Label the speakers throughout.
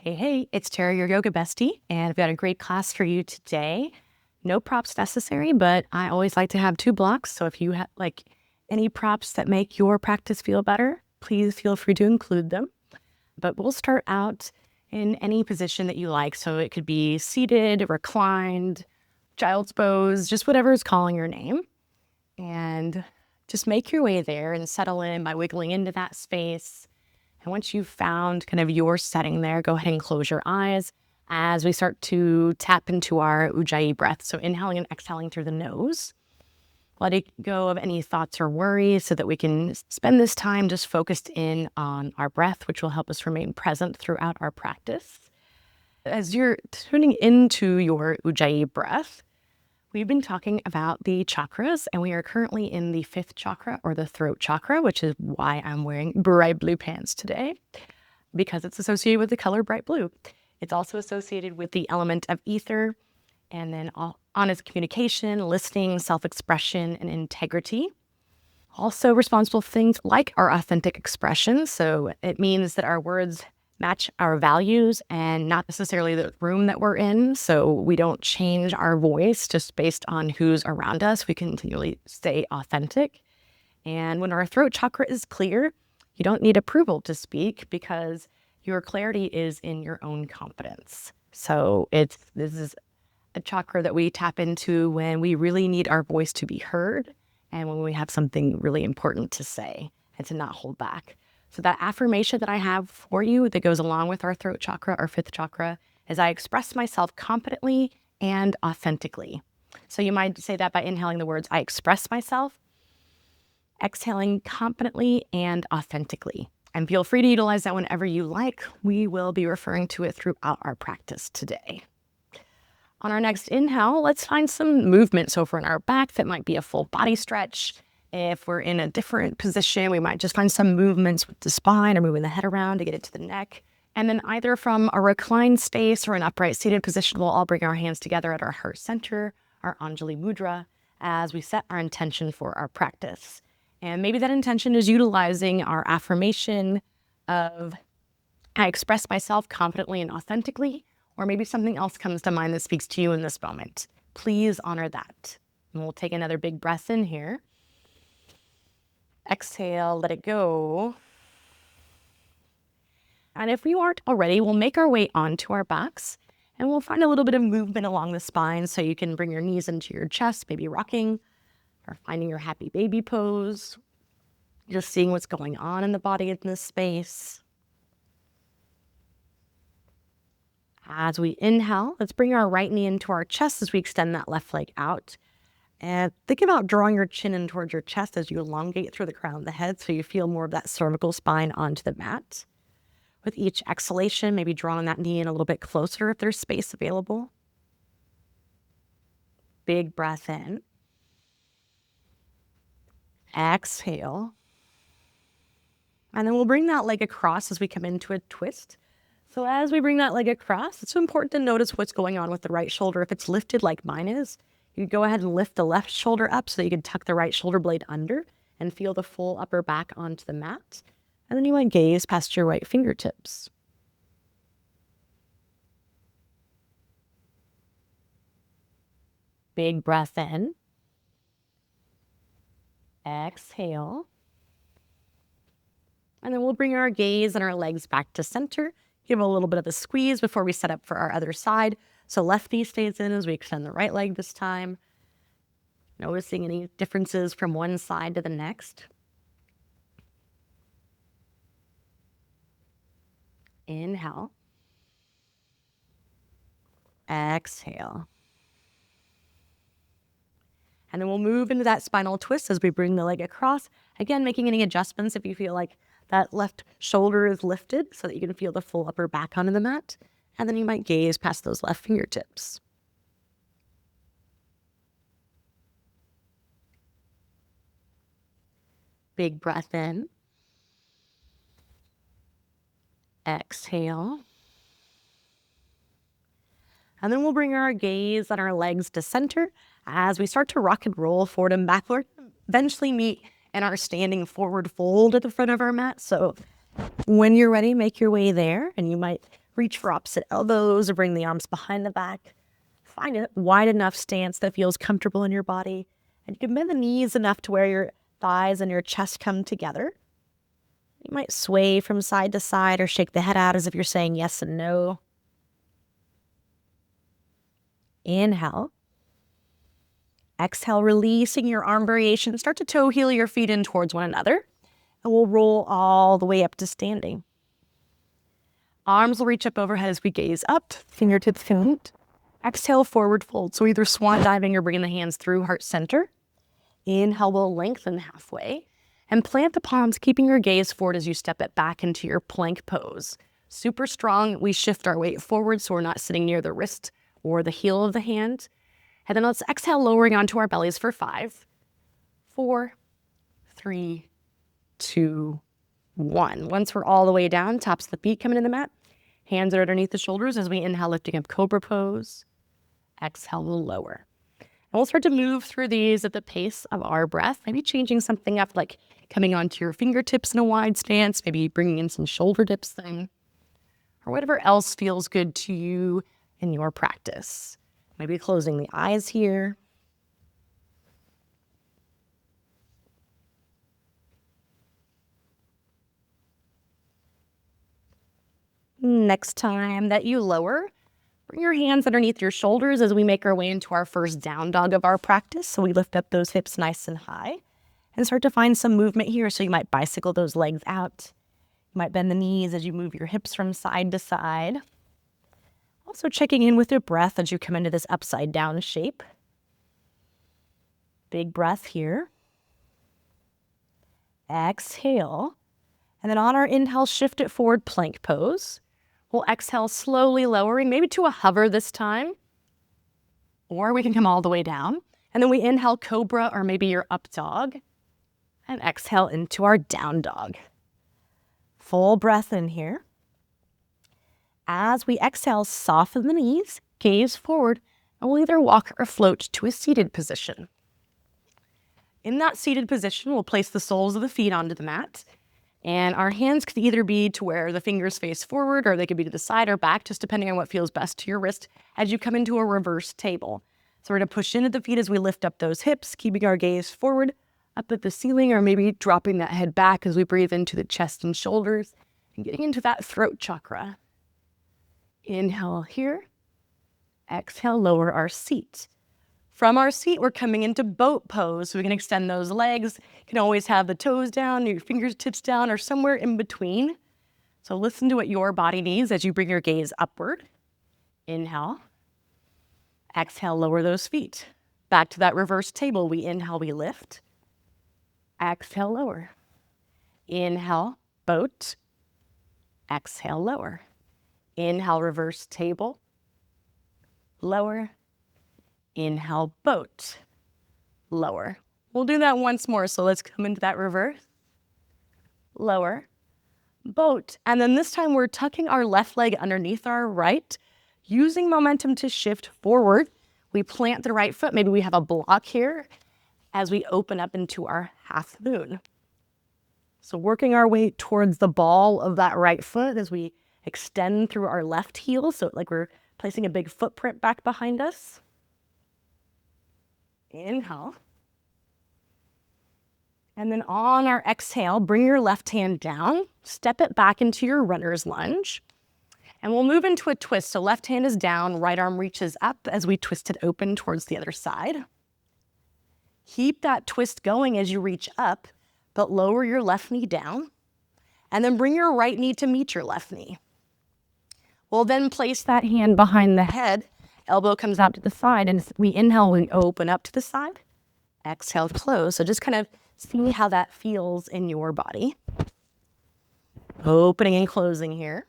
Speaker 1: Hey, it's Tara, your yoga bestie, and I've got a great class for you today. No props necessary, but I always like to have 2 blocks. So if you have any props that make your practice feel better, please feel free to include them. But we'll start out in any position that you like. So it could be seated, reclined, child's pose, just whatever is calling your name. And just make your way there and settle in by wiggling into that space. And once you've found kind of your setting there, go ahead and close your eyes as we start to tap into our Ujjayi breath. So inhaling and exhaling through the nose. Letting go of any thoughts or worries so that we can spend this time just focused in on our breath, which will help us remain present throughout our practice. As you're tuning into your Ujjayi breath, we've been talking about the chakras, and we are currently in the 5th chakra, or the throat chakra, which is why I'm wearing bright blue pants today, because it's associated with the color bright blue. It's also associated with the element of ether, and then honest communication, listening, self-expression, and integrity. Also responsible for things like our authentic expression. So it means that our words match our values and not necessarily the room that we're in. So we don't change our voice just based on who's around us. We continually stay authentic. And when our throat chakra is clear, you don't need approval to speak because your clarity is in your own confidence. So this is a chakra that we tap into when we really need our voice to be heard and when we have something really important to say and to not hold back. So that affirmation that I have for you that goes along with our throat chakra, our 5th chakra, is I express myself confidently and authentically. So you might say that by inhaling the words, I express myself, exhaling confidently and authentically. And feel free to utilize that whenever you like. We will be referring to it throughout our practice today. On our next inhale, let's find some movements over in our back that might be a full body stretch. If we're in a different position, we might just find some movements with the spine or moving the head around to get it to the neck. And then either from a reclined space or an upright seated position, we'll all bring our hands together at our heart center, our Anjali Mudra, as we set our intention for our practice. And maybe that intention is utilizing our affirmation of, I express myself confidently and authentically, or maybe something else comes to mind that speaks to you in this moment. Please honor that. And we'll take another big breath in here. Exhale, let it go. And if we aren't already, we'll make our way onto our backs and we'll find a little bit of movement along the spine so you can bring your knees into your chest, maybe rocking or finding your happy baby pose. Just seeing what's going on in the body in this space. As we inhale, let's bring our right knee into our chest as we extend that left leg out. And think about drawing your chin in towards your chest as you elongate through the crown of the head so you feel more of that cervical spine onto the mat. With each exhalation, maybe drawing that knee in a little bit closer if there's space available. Big breath in. Exhale. And then we'll bring that leg across as we come into a twist. So as we bring that leg across, it's important to notice what's going on with the right shoulder. If it's lifted like mine is, you go ahead and lift the left shoulder up so that you can tuck the right shoulder blade under and feel the full upper back onto the mat. And then you might gaze past your right fingertips. Big breath in. Exhale. And then we'll bring our gaze and our legs back to center. Give a little bit of a squeeze before we set up for our other side. So left knee stays in as we extend the right leg this time. Noticing any differences from one side to the next. Inhale. Exhale. And then we'll move into that spinal twist as we bring the leg across. Again, making any adjustments if you feel like that left shoulder is lifted so that you can feel the full upper back onto the mat. And then you might gaze past those left fingertips. Big breath in. Exhale. And then we'll bring our gaze and our legs to center as we start to rock and roll forward and backward, eventually meet in our standing forward fold at the front of our mat. So when you're ready, make your way there, and you might Reach for opposite elbows or bring the arms behind the back. Find a wide enough stance that feels comfortable in your body. And you can bend the knees enough to where your thighs and your chest come together. You might sway from side to side or shake the head out as if you're saying yes and no. Inhale. Exhale, releasing your arm variation. Start to toe heel your feet in towards one another. And we'll roll all the way up to standing. Arms will reach up overhead as we gaze up. Fingertips can meet. Exhale, forward fold. So either swan diving or bringing the hands through heart center. Inhale, we'll lengthen halfway. And plant the palms, keeping your gaze forward as you step it back into your plank pose. Super strong. We shift our weight forward so we're not sitting near the wrist or the heel of the hand. And then let's exhale, lowering onto our bellies for 5, 4, 3, 2, 1. Once we're all the way down, tops of the feet coming in the mat. Hands are underneath the shoulders as we inhale, lifting up Cobra pose. Exhale, we'll lower. And we'll start to move through these at the pace of our breath, maybe changing something up, like coming onto your fingertips in a wide stance, maybe bringing in some shoulder dips thing, or whatever else feels good to you in your practice. Maybe closing the eyes here. Next time that you lower, bring your hands underneath your shoulders as we make our way into our first down dog of our practice. So we lift up those hips nice and high and start to find some movement here. So you might bicycle those legs out. You might bend the knees as you move your hips from side to side. Also checking in with your breath as you come into this upside down shape. Big breath here. Exhale. And then on our inhale, shift it forward, plank pose. We'll exhale, slowly lowering, maybe to a hover this time. Or we can come all the way down. And then we inhale, Cobra, or maybe your up dog. And exhale into our down dog. Full breath in here. As we exhale, soften the knees, gaze forward, and we'll either walk or float to a seated position. In that seated position, we'll place the soles of the feet onto the mat. And our hands could either be to where the fingers face forward, or they could be to the side or back, just depending on what feels best to your wrist as you come into a reverse table. So we're going to push into the feet as we lift up those hips, keeping our gaze forward, up at the ceiling, or maybe dropping that head back as we breathe into the chest and shoulders and getting into that throat chakra. Inhale here. Exhale, lower our seat. From our seat, we're coming into boat pose. So we can extend those legs. You can always have the toes down, your fingertips down, or somewhere in between. So listen to what your body needs as you bring your gaze upward. Inhale. Exhale, lower those feet. Back to that reverse table. We inhale, we lift. Exhale, lower. Inhale, boat. Exhale, lower. Inhale, reverse table. Lower. Inhale, boat. Lower. We'll do that once more. So let's come into that reverse. Lower. Boat. And then this time we're tucking our left leg underneath our right, using momentum to shift forward. We plant the right foot. Maybe we have a block here as we open up into our half moon. So working our way towards the ball of that right foot as we extend through our left heel. So like we're placing a big footprint back behind us. Inhale. And then on our exhale, bring your left hand down, step it back into your runner's lunge. And we'll move into a twist. So left hand is down, right arm reaches up as we twist it open towards the other side. Keep that twist going as you reach up, but lower your left knee down. And then bring your right knee to meet your left knee. We'll then place that hand behind the head. Elbow comes out to the side, and we inhale, we open up to the side. Exhale, close. So just kind of see how that feels in your body. Opening and closing here.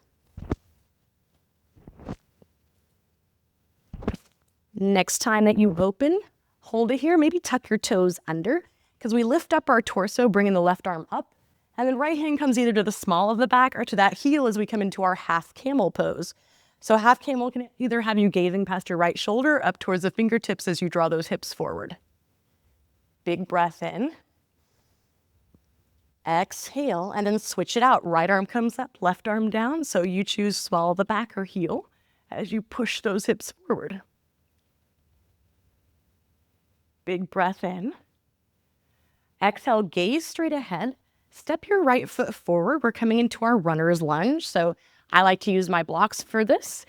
Speaker 1: Next time that you open, hold it here. Maybe tuck your toes under, because we lift up our torso, bringing the left arm up. And then right hand comes either to the small of the back or to that heel as we come into our half camel pose. So half camel can either have you gazing past your right shoulder up towards the fingertips as you draw those hips forward. Big breath in. Exhale, and then switch it out. Right arm comes up, left arm down. So you choose swallow the back or heel as you push those hips forward. Big breath in. Exhale, gaze straight ahead. Step your right foot forward. We're coming into our runner's lunge. So I like to use my blocks for this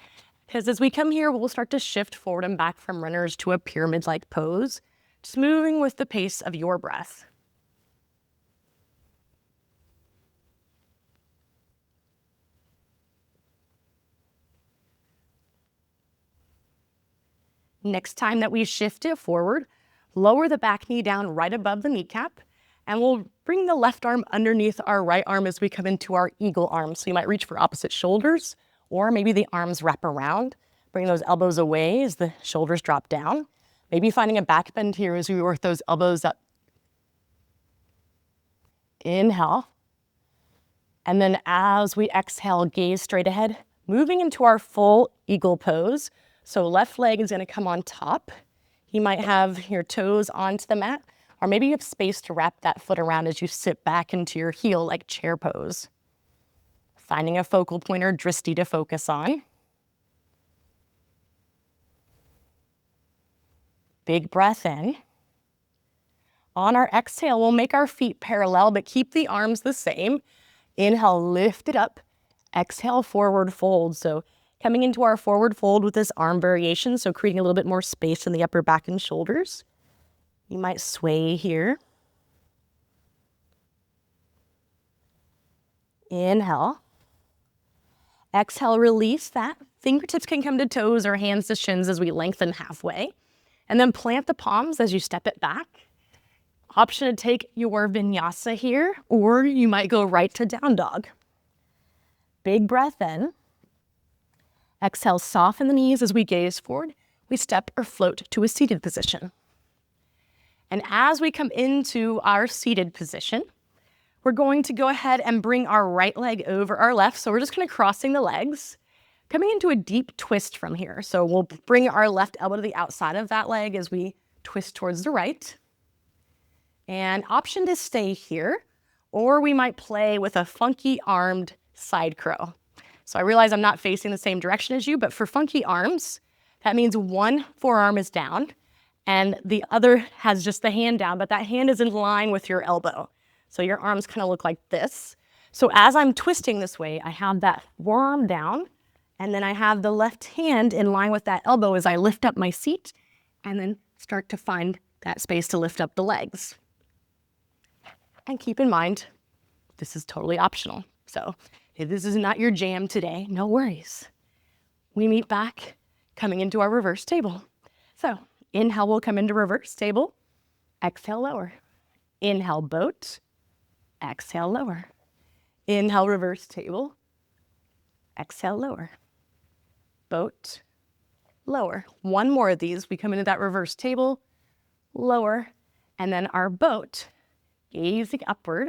Speaker 1: because as we come here, we'll start to shift forward and back from runners to a pyramid-like pose, just moving with the pace of your breath. Next time that we shift it forward, lower the back knee down right above the kneecap, and we'll bring the left arm underneath our right arm as we come into our eagle arm. So you might reach for opposite shoulders, or maybe the arms wrap around. Bring those elbows away as the shoulders drop down. Maybe finding a back bend here as we work those elbows up. Inhale. And then as we exhale, gaze straight ahead, moving into our full eagle pose. So left leg is gonna come on top. You might have your toes onto the mat, or maybe you have space to wrap that foot around as you sit back into your heel like chair pose. Finding a focal point or drishti to focus on. Big breath in. On our exhale, we'll make our feet parallel, but keep the arms the same. Inhale, lift it up. Exhale, forward fold. So coming into our forward fold with this arm variation, so creating a little bit more space in the upper back and shoulders. You might sway here. Inhale. Exhale, release that. Fingertips can come to toes or hands to shins as we lengthen halfway. And then plant the palms as you step it back. Option to take your vinyasa here, or you might go right to down dog. Big breath in. Exhale, soften the knees as we gaze forward. We step or float to a seated position. And as we come into our seated position, we're going to go ahead and bring our right leg over our left. So we're just kind of crossing the legs, coming into a deep twist from here. So we'll bring our left elbow to the outside of that leg as we twist towards the right. And option to stay here, or we might play with a funky armed side crow. So I realize I'm not facing the same direction as you, but for funky arms, that means one forearm is down and the other has just the hand down, but that hand is in line with your elbow. So your arms kind of look like this. So as I'm twisting this way, I have that forearm down, and then I have the left hand in line with that elbow as I lift up my seat and then start to find that space to lift up the legs. And keep in mind, this is totally optional. So if this is not your jam today, no worries. We meet back coming into our reverse table. So inhale, we'll come into reverse table. Exhale, lower. Inhale, boat. Exhale, lower. Inhale, reverse table. Exhale, lower. Boat, lower. One more of these. We come into that reverse table, lower, and then our boat, gazing upward.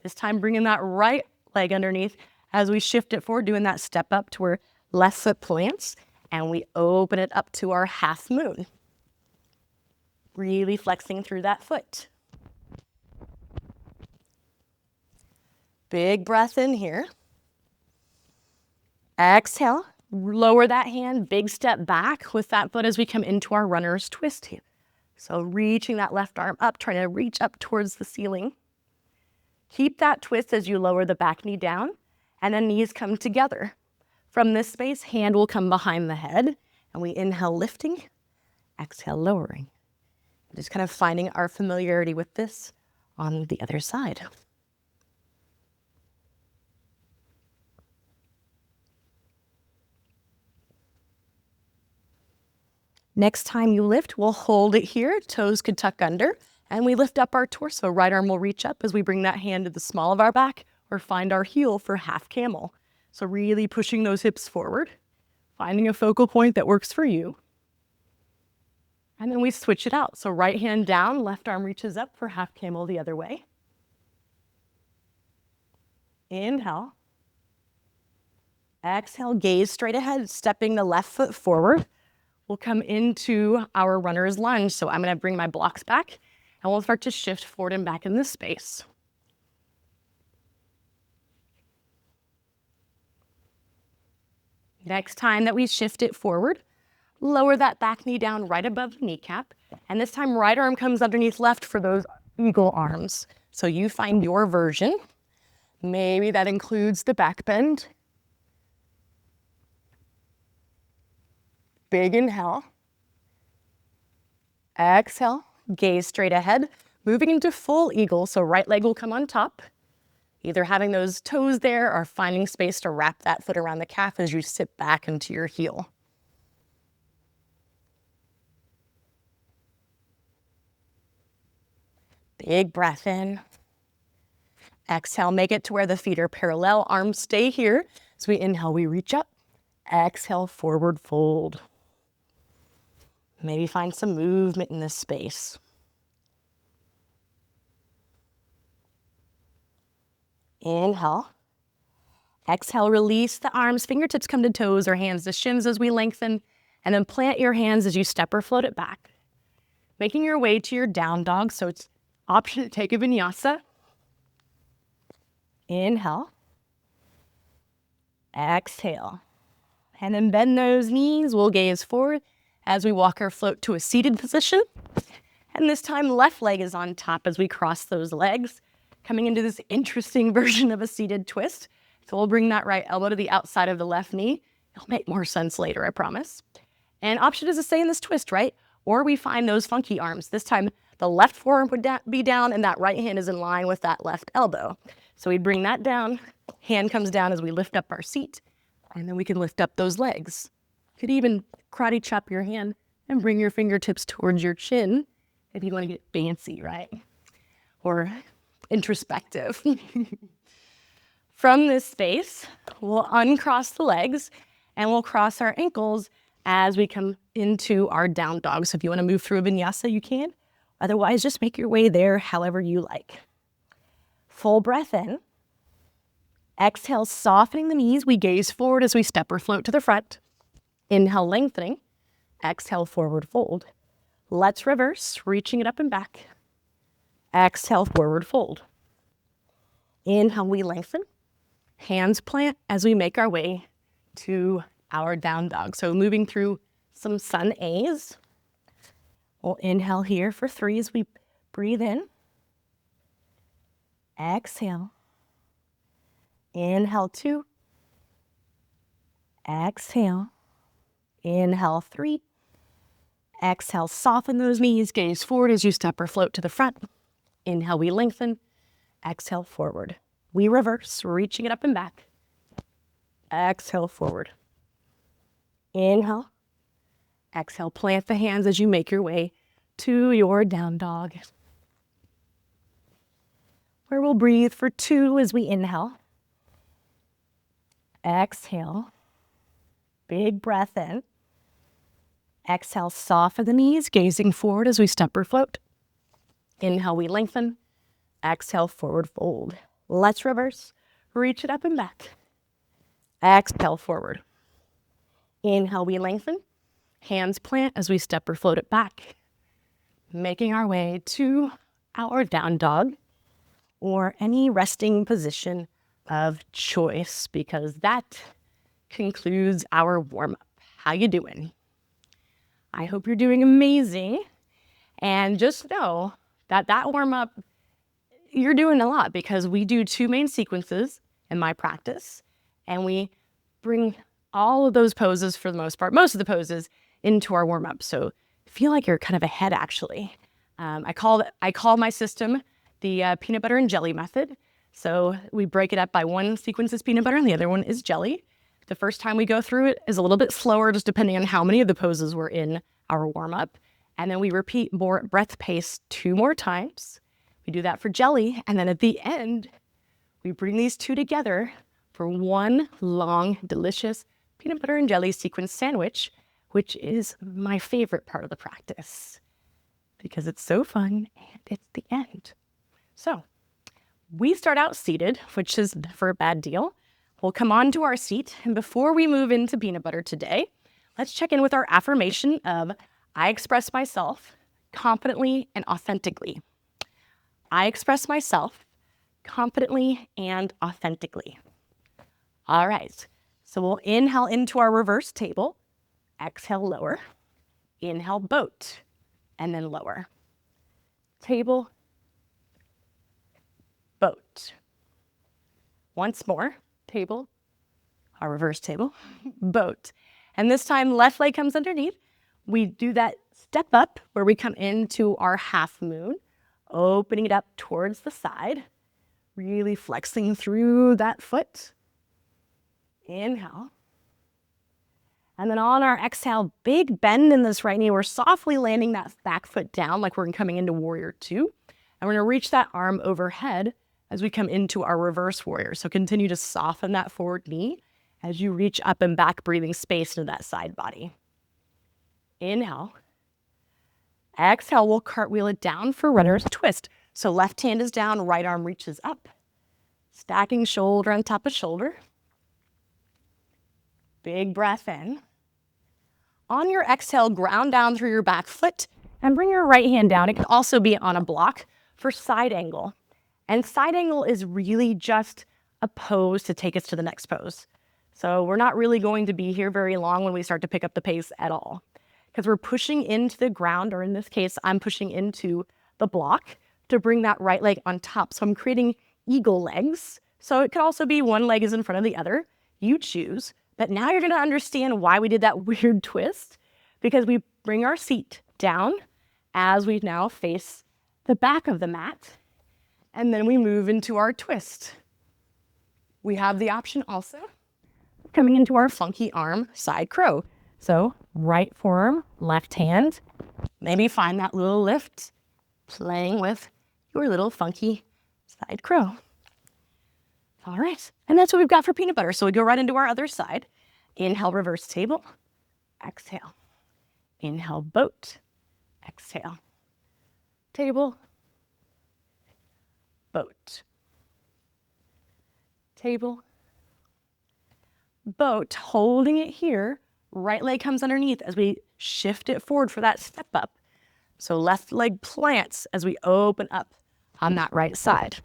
Speaker 1: This time bringing that right leg underneath as we shift it forward, doing that step up to where left foot plants, and we open it up to our half moon. Really flexing through that foot. Big breath in here. Exhale, lower that hand, big step back with that foot as we come into our runner's twist here. So reaching that left arm up, trying to reach up towards the ceiling. Keep that twist as you lower the back knee down, and then knees come together. From this space, hand will come behind the head, and we inhale, lifting, exhale, lowering. Just kind of finding our familiarity with this on the other side. Next time you lift, we'll hold it here. Toes could tuck under, and we lift up our torso. Right arm will reach up as we bring that hand to the small of our back or find our heel for half camel. So really pushing those hips forward, finding a focal point that works for you. And then we switch it out. So right hand down, left arm reaches up for half camel the other way. Inhale. Exhale, gaze straight ahead, stepping the left foot forward. We'll come into our runner's lunge. So I'm gonna bring my blocks back and we'll start to shift forward and back in this space. Next time that we shift it forward, lower that back knee down right above the kneecap. And this time, right arm comes underneath left for those eagle arms. So you find your version. Maybe that includes the back bend. Big inhale. Exhale, gaze straight ahead, moving into full eagle. So right leg will come on top, either having those toes there or finding space to wrap that foot around the calf as you sit back into your heel. Big breath in. Exhale, make it to where the feet are parallel. Arms stay here. As we inhale, we reach up. Exhale, forward fold. Maybe find some movement in this space. Inhale. Exhale, release the arms. Fingertips come to toes or hands to shins as we lengthen. And then plant your hands as you step or float it back. Making your way to your down dog. So it's option to take a vinyasa. Inhale. Exhale. And then bend those knees. We'll gaze forward as we walk or float to a seated position. And this time, left leg is on top as we cross those legs, coming into this interesting version of a seated twist. So we'll bring that right elbow to the outside of the left knee. It'll make more sense later, I promise. And option is to stay in this twist, right? Or we find those funky arms. This time, the left forearm would be down and that right hand is in line with that left elbow. So we bring that down, hand comes down as we lift up our seat, and then we can lift up those legs. You could even karate chop your hand and bring your fingertips towards your chin if you want to get fancy, right? Or introspective. From this space, we'll uncross the legs and we'll cross our ankles as we come into our down dog. So if you want to move through a vinyasa, you can. Otherwise, just make your way there however you like. Full breath in. Exhale, softening the knees. We gaze forward as we step or float to the front. Inhale, lengthening. Exhale, forward fold. Let's reverse, reaching it up and back. Exhale, forward fold. Inhale, we lengthen. Hands plant as we make our way to our down dog. So moving through some sun A's. We'll inhale here for 3 as we breathe in. Exhale. Inhale 2. Exhale. Inhale 3. Exhale, soften those knees, gaze forward as you step or float to the front. Inhale, we lengthen. Exhale, forward. We reverse, reaching it up and back. Exhale, forward. Inhale. Exhale, plant the hands as you make your way to your down dog. Where we'll breathe for 2 as we inhale. Exhale. Big breath in. Exhale, soften the knees, gazing forward as we step or float. Inhale, we lengthen. Exhale, forward fold. Let's reverse. Reach it up and back. Exhale, forward. Inhale, we lengthen. Hands plant as we step or float it back. Making our way to our down dog or any resting position of choice, because that concludes our warm-up. How you doing? I hope you're doing amazing. And just know that warm-up, you're doing a lot, because we do 2 main sequences in my practice, and we bring all of those poses, for the most part, most of the poses, into our warm-up. So feel like you're kind of ahead, actually. I call my system the peanut butter and jelly method. So we break it up by one sequence is peanut butter and the other one is jelly. The first time we go through it is a little bit slower, just depending on how many of the poses were in our warm-up. And then we repeat more breath pace 2 more times. We do that for jelly. And then at the end, we bring these 2 together for one long, delicious peanut butter and jelly sequence sandwich, which is my favorite part of the practice because it's so fun and it's the end. So we start out seated, which is never a bad deal. We'll come onto our seat, and before we move into peanut butter today, let's check in with our affirmation of I express myself confidently and authentically. I express myself confidently and authentically. All right, So we'll inhale into our reverse table, exhale, lower, inhale, boat, and then lower. Table, boat. Once more, table, our reverse table, boat. And this time, left leg comes underneath. We do that step up where we come into our half moon, opening it up towards the side, really flexing through that foot. Inhale. And then on our exhale, big bend in this right knee. We're softly landing that back foot down like we're coming into warrior two. And we're gonna reach that arm overhead as we come into our reverse warrior. So continue to soften that forward knee as you reach up and back, breathing space into that side body. Inhale. Exhale, we'll cartwheel it down for runner's twist. So left hand is down, right arm reaches up. Stacking shoulder on top of shoulder. Big breath in. On your exhale, ground down through your back foot and bring your right hand down. It can also be on a block for side angle. And side angle is really just a pose to take us to the next pose. So we're not really going to be here very long when we start to pick up the pace at all, because we're pushing into the ground, or in this case, I'm pushing into the block to bring that right leg on top. So I'm creating eagle legs. So it could also be one leg is in front of the other. You choose. But now you're going to understand why we did that weird twist, because we bring our seat down as we now face the back of the mat, and then we move into our twist. We have the option also coming into our funky arm side crow. So right forearm, left hand, maybe find that little lift, playing with your little funky side crow. All right, and that's what we've got for peanut butter. So we go right into our other side. Inhale, reverse table, exhale. Inhale, boat, exhale. Table, boat. Table, boat, holding it here. Right leg comes underneath as we shift it forward for that step up. So left leg plants as we open up on that right side.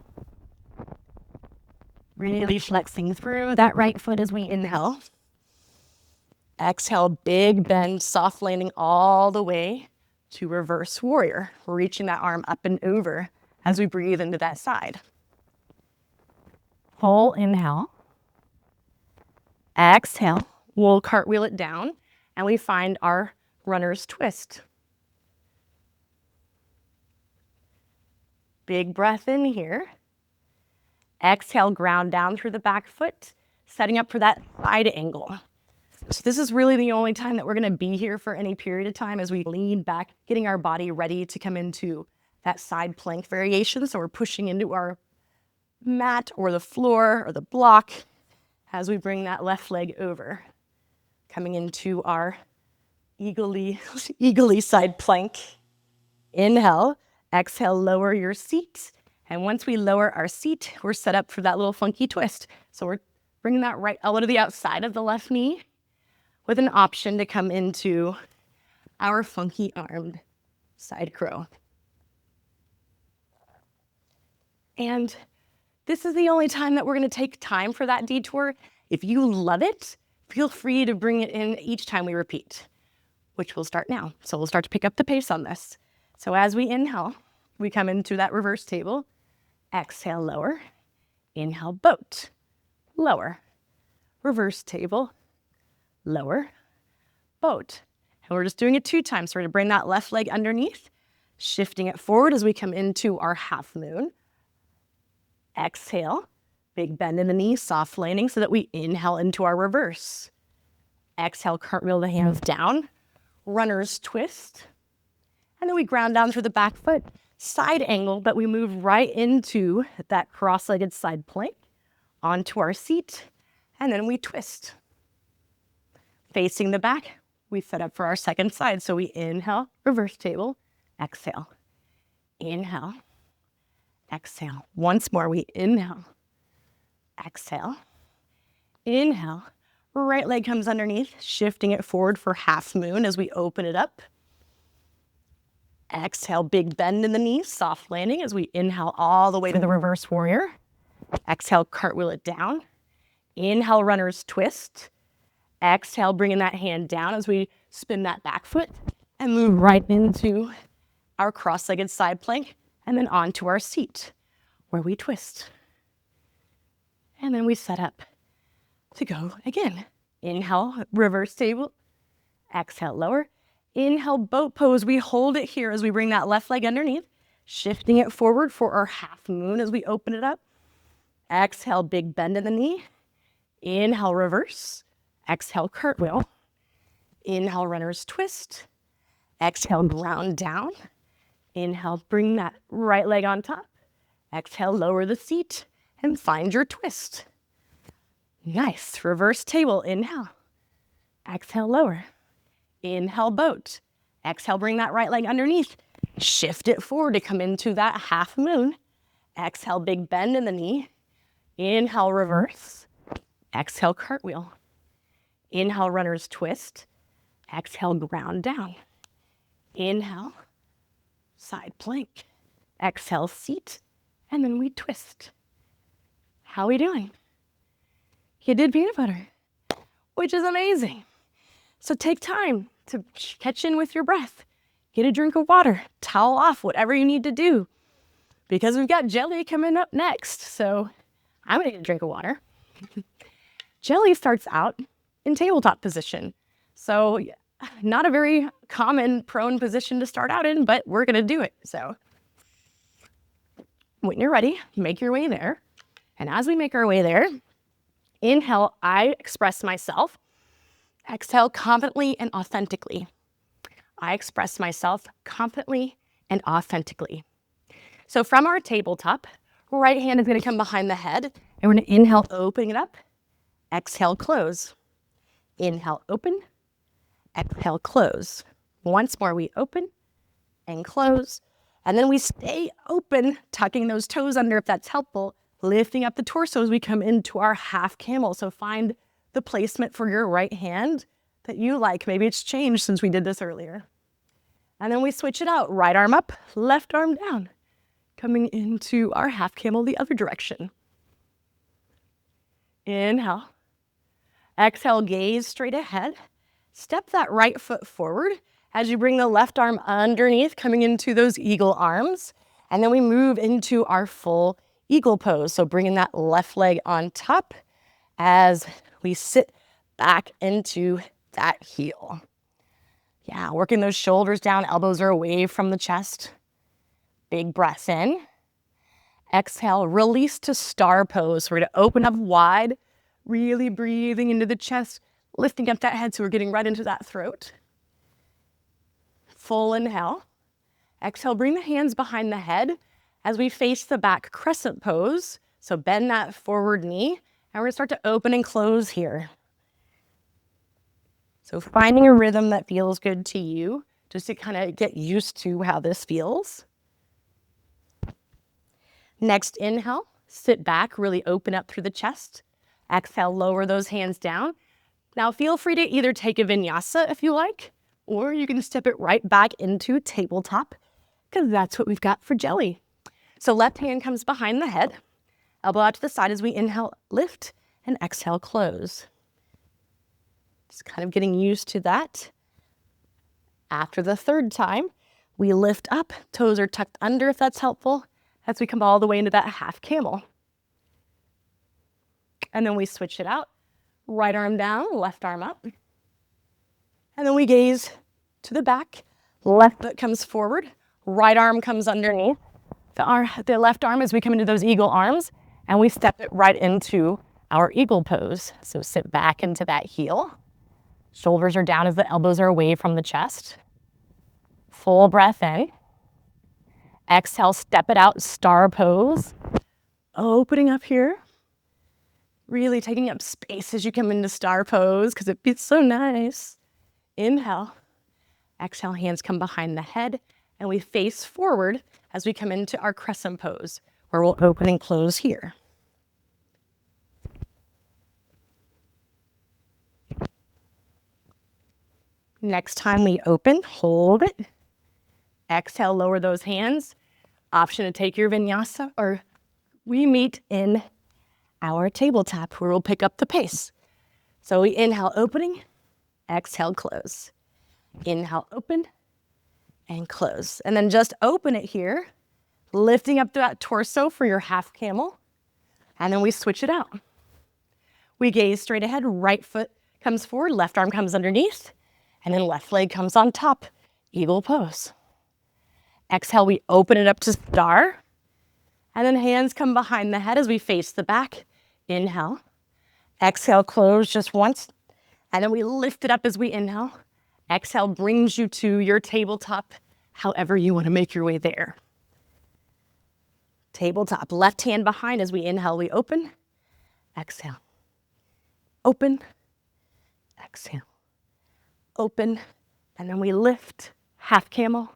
Speaker 1: Really flexing through that right foot as we inhale. Exhale, big bend, soft landing all the way to reverse warrior. We're reaching that arm up and over as we breathe into that side. Full inhale. Exhale, we'll cartwheel it down and we find our runner's twist. Big breath in here. Exhale, ground down through the back foot, setting up for that side angle. So this is really the only time that we're gonna be here for any period of time as we lean back, getting our body ready to come into that side plank variation. So we're pushing into our mat or the floor or the block as we bring that left leg over, coming into our eagley side plank. Inhale, exhale, lower your seat. And once we lower our seat, we're set up for that little funky twist. So we're bringing that right elbow to the outside of the left knee with an option to come into our funky armed side crow. And this is the only time that we're gonna take time for that detour. If you love it, feel free to bring it in each time we repeat, which will start now. So we'll start to pick up the pace on this. So as we inhale, we come into that reverse table. Exhale, lower. Inhale, boat. Lower. Reverse table. Lower. Boat. And we're just doing it 2 times. So we're gonna bring that left leg underneath, shifting it forward as we come into our half moon. Exhale, big bend in the knee, soft landing so that we inhale into our reverse. Exhale, cartwheel the hands down, runner's twist. And then we ground down through the back foot, side angle, but we move right into that cross-legged side plank, onto our seat, and then we twist. Facing the back, we set up for our second side. So we inhale, reverse table, exhale. Inhale, exhale. Once more, we inhale, exhale, inhale. Right leg comes underneath, shifting it forward for half moon as we open it up. Exhale, big bend in the knees, soft landing as we inhale all the way to the reverse warrior. Exhale, cartwheel it down. Inhale, runner's twist. Exhale, bringing that hand down as we spin that back foot and move right into our cross-legged side plank and then onto our seat where we twist. And then we set up to go again. Inhale, reverse table. Exhale, lower. Inhale, boat pose. We hold it here as we bring that left leg underneath, shifting it forward for our half moon as we open it up. Exhale, big bend in the knee. Inhale, reverse. Exhale, cartwheel. Inhale, runner's twist. Exhale, ground down. Inhale, bring that right leg on top. Exhale, lower the seat and find your twist. Nice. Reverse table. Inhale. Exhale, lower. Inhale, boat. Exhale, bring that right leg underneath. Shift it forward to come into that half moon. Exhale, big bend in the knee. Inhale, reverse. Exhale, cartwheel. Inhale, runner's twist. Exhale, ground down. Inhale, side plank. Exhale, seat. And then we twist. How are we doing? You did peanut butter, which is amazing. So take time to catch in with your breath. Get a drink of water, towel off, whatever you need to do. Because we've got jelly coming up next. So I'm gonna get a drink of water. Jelly starts out in tabletop position. So not a very common prone position to start out in, but we're gonna do it. So when you're ready, make your way there. And as we make our way there, inhale, I express myself. Exhale, confidently and authentically. I express myself confidently and authentically. So from our tabletop, right hand is gonna come behind the head, and we're gonna inhale, opening it up. Exhale, close. Inhale, open. Exhale, close. Once more, we open and close. And then we stay open, tucking those toes under if that's helpful, lifting up the torso as we come into our half camel. So find the placement for your right hand that you like. Maybe it's changed since we did this earlier. And then we switch it out. Right arm up, left arm down. Coming into our half camel the other direction. Inhale. Exhale, gaze straight ahead. Step that right foot forward as you bring the left arm underneath, coming into those eagle arms. And then we move into our full eagle pose. So bringing that left leg on top as we sit back into that heel. Yeah, working those shoulders down, elbows are away from the chest. Big breath in. Exhale, release to star pose. So we're gonna open up wide, really breathing into the chest, lifting up that head so we're getting right into that throat. Full inhale. Exhale, bring the hands behind the head as we face the back crescent pose. So bend that forward knee, and we're gonna start to open and close here. So finding a rhythm that feels good to you, just to kind of get used to how this feels. Next inhale, sit back, really open up through the chest. Exhale, lower those hands down. Now feel free to either take a vinyasa if you like, or you can step it right back into tabletop, because that's what we've got for jelly. So left hand comes behind the head, elbow out to the side as we inhale, lift, and exhale, close. Just kind of getting used to that. After the third time, we lift up, toes are tucked under if that's helpful, as we come all the way into that half camel. And then we switch it out. Right arm down, left arm up. And then we gaze to the back. Left foot comes forward. Right arm comes underneath the left arm as we come into those eagle arms. And we step it right into our eagle pose. So sit back into that heel. Shoulders are down as the elbows are away from the chest. Full breath in. Exhale, step it out, star pose. Opening up here. Really taking up space as you come into star pose because it feels so nice. Inhale. Exhale, hands come behind the head, and we face forward as we come into our crescent pose, where we'll open and close here. Next time we open, hold it. Exhale, lower those hands. Option to take your vinyasa, or we meet in our tabletop where we'll pick up the pace. So we inhale, opening, exhale, close. Inhale, open, and close. And then just open it here, lifting up that torso for your half camel. And then we switch it out. We gaze straight ahead, right foot comes forward, left arm comes underneath, and then left leg comes on top, eagle pose. Exhale, we open it up to star, and then hands come behind the head as we face the back. Inhale. Exhale, close just once, and then we lift it up as we inhale. Exhale brings you to your tabletop, however you want to make your way there. Tabletop, left hand behind as we inhale, we open. Exhale. Open. Exhale. Open. And then we lift. Half camel.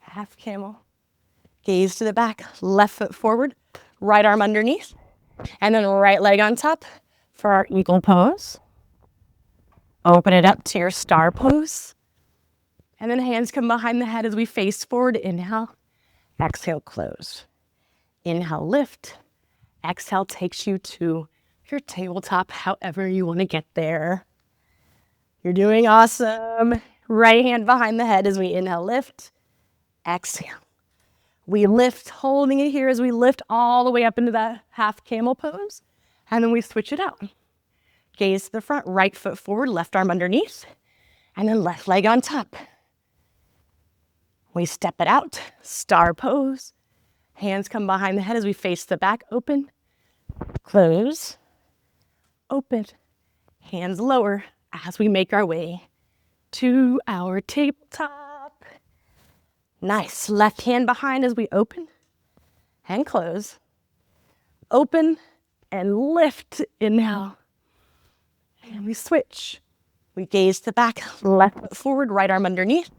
Speaker 1: Half camel. Gaze to the back. Left foot forward. Right arm underneath. And then right leg on top for our eagle pose. Open it up to your star pose. And then hands come behind the head as we face forward. Inhale. Exhale, close. Inhale, lift. Exhale takes you to your tabletop, however you want to get there. You're doing awesome. Right hand behind the head as we inhale, lift. Exhale. We lift, holding it here as we lift all the way up into that half camel pose. And then we switch it out. Gaze to the front, right foot forward, left arm underneath, and then left leg on top. We step it out, star pose. Hands come behind the head as we face the back, open, close, open, hands lower as we make our way to our tabletop. Nice, left hand behind as we open and close. Open and lift, inhale. And we switch. We gaze to the back, left foot forward, right arm underneath,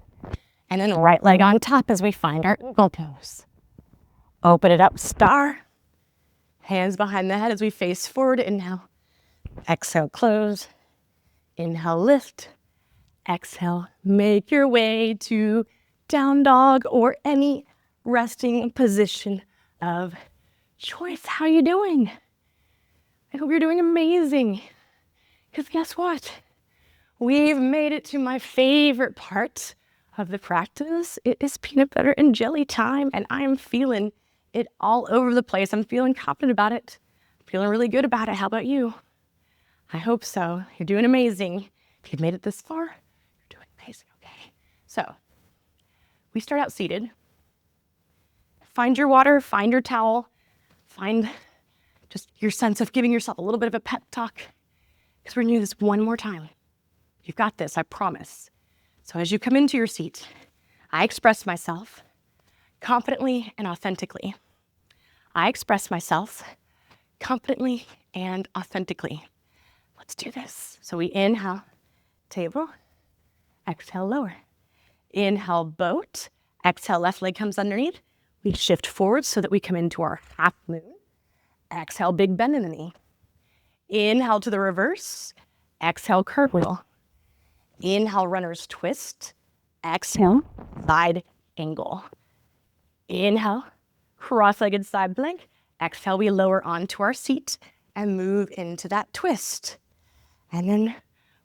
Speaker 1: and then right leg on top as we find our eagle pose. Open it up, star. Hands behind the head as we face forward, inhale. Exhale, close. Inhale, lift. Exhale, make your way to down dog or any resting position of choice. How are you doing? I hope you're doing amazing. Because guess what? We've made it to my favorite part of the practice. It is peanut butter and jelly time, and I am feeling it all over the place. I'm feeling confident about it. I'm feeling really good about it. How about you? I hope so. You're doing amazing. If you've made it this far, you're doing amazing. Okay. So we start out seated. Find your water, find your towel, find just your sense of giving yourself a little bit of a pep talk, because we're going to do this one more time. You've got this, I promise. So as you come into your seat, I express myself confidently and authentically. I express myself confidently and authentically. Let's do this. So we inhale, table, exhale, lower. Inhale, boat. Exhale, left leg comes underneath. We shift forward so that we come into our half moon. Exhale, big bend in the knee. Inhale to the reverse. Exhale, cartwheel. Inhale, runner's twist. Exhale, side angle. Inhale, cross-legged side plank. Exhale, we lower onto our seat and move into that twist. And then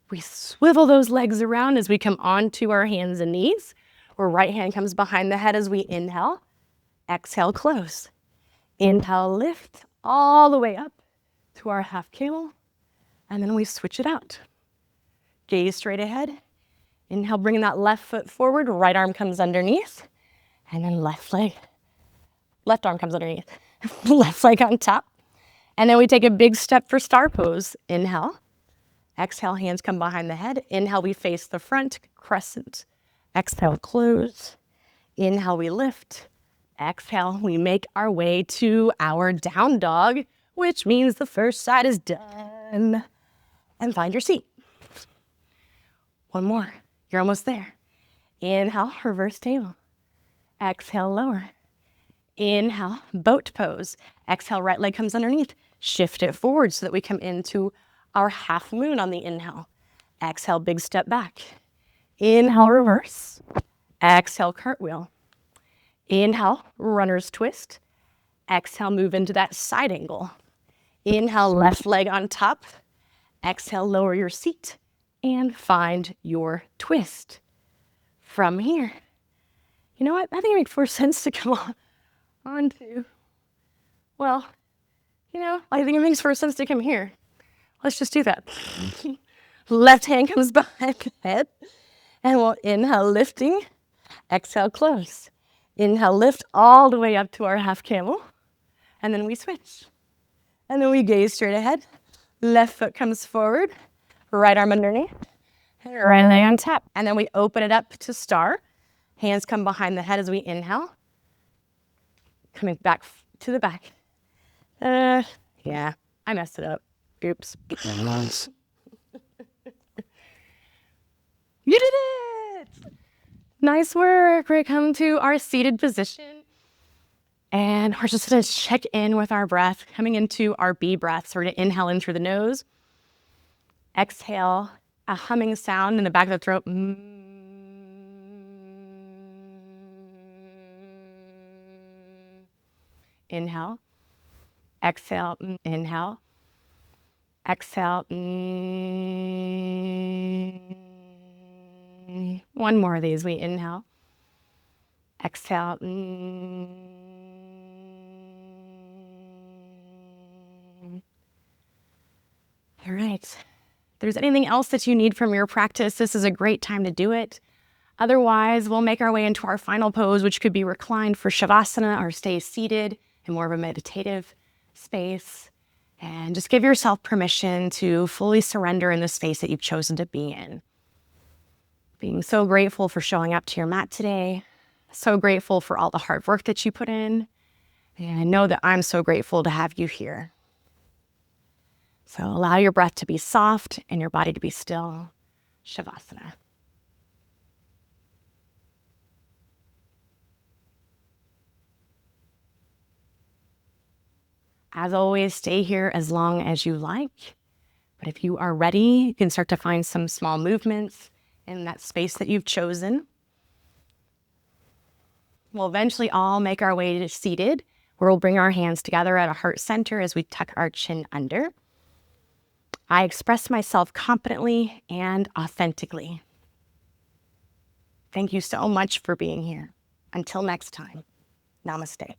Speaker 1: we swivel those legs around as we come onto our hands and knees, where right hand comes behind the head as we inhale. Exhale, close. Inhale, lift all the way up to our half camel. And then we switch it out. Gaze straight ahead. Inhale, bringing that left foot forward. Right arm comes underneath. And then left arm comes underneath. Left leg on top. And then we take a big step for star pose. Inhale. Exhale, hands come behind the head. Inhale, we face the front, crescent. Exhale, close. Inhale, we lift. Exhale, we make our way to our down dog, which means the first side is done. And find your seat. One more. You're almost there. Inhale, reverse table. Exhale, lower. Inhale, boat pose. Exhale, right leg comes underneath. Shift it forward so that we come into our half moon on the inhale. Exhale, big step back. Inhale, reverse. Exhale, cartwheel. Inhale, runner's twist. Exhale, move into that side angle. Inhale, left leg on top. Exhale, lower your seat and find your twist. From here, you know what? I think it makes more sense to come onto, well, I think it makes more sense to come here. Let's just do that. Left hand comes behind the head, and we'll inhale, lifting. Exhale, close. Inhale, lift all the way up to our half camel, and then we switch. And then we gaze straight ahead. Left foot comes forward, right arm underneath, and right leg on top. And then we open it up to star. Hands come behind the head as we inhale. Coming back to the back. Yeah, I messed it up. Oops. You did it! Nice work. We're coming to our seated position. And we're just going to check in with our breath, coming into our B breath. So we're going to inhale in through the nose. Exhale, a humming sound in the back of the throat. Inhale. Exhale. Inhale. Exhale. One more of these. We inhale. Exhale. All right. If there's anything else that you need from your practice, this is a great time to do it. Otherwise, we'll make our way into our final pose, which could be reclined for Shavasana or stay seated in more of a meditative space. And just give yourself permission to fully surrender in the space that you've chosen to be in. Being so grateful for showing up to your mat today. So grateful for all the hard work that you put in. And I know that I'm so grateful to have you here. So allow your breath to be soft and your body to be still. Shavasana. As always, stay here as long as you like. But if you are ready, you can start to find some small movements in that space that you've chosen. We'll eventually all make our way to seated, where we'll bring our hands together at a heart center as we tuck our chin under. I express myself confidently and authentically. Thank you so much for being here. Until next time, namaste.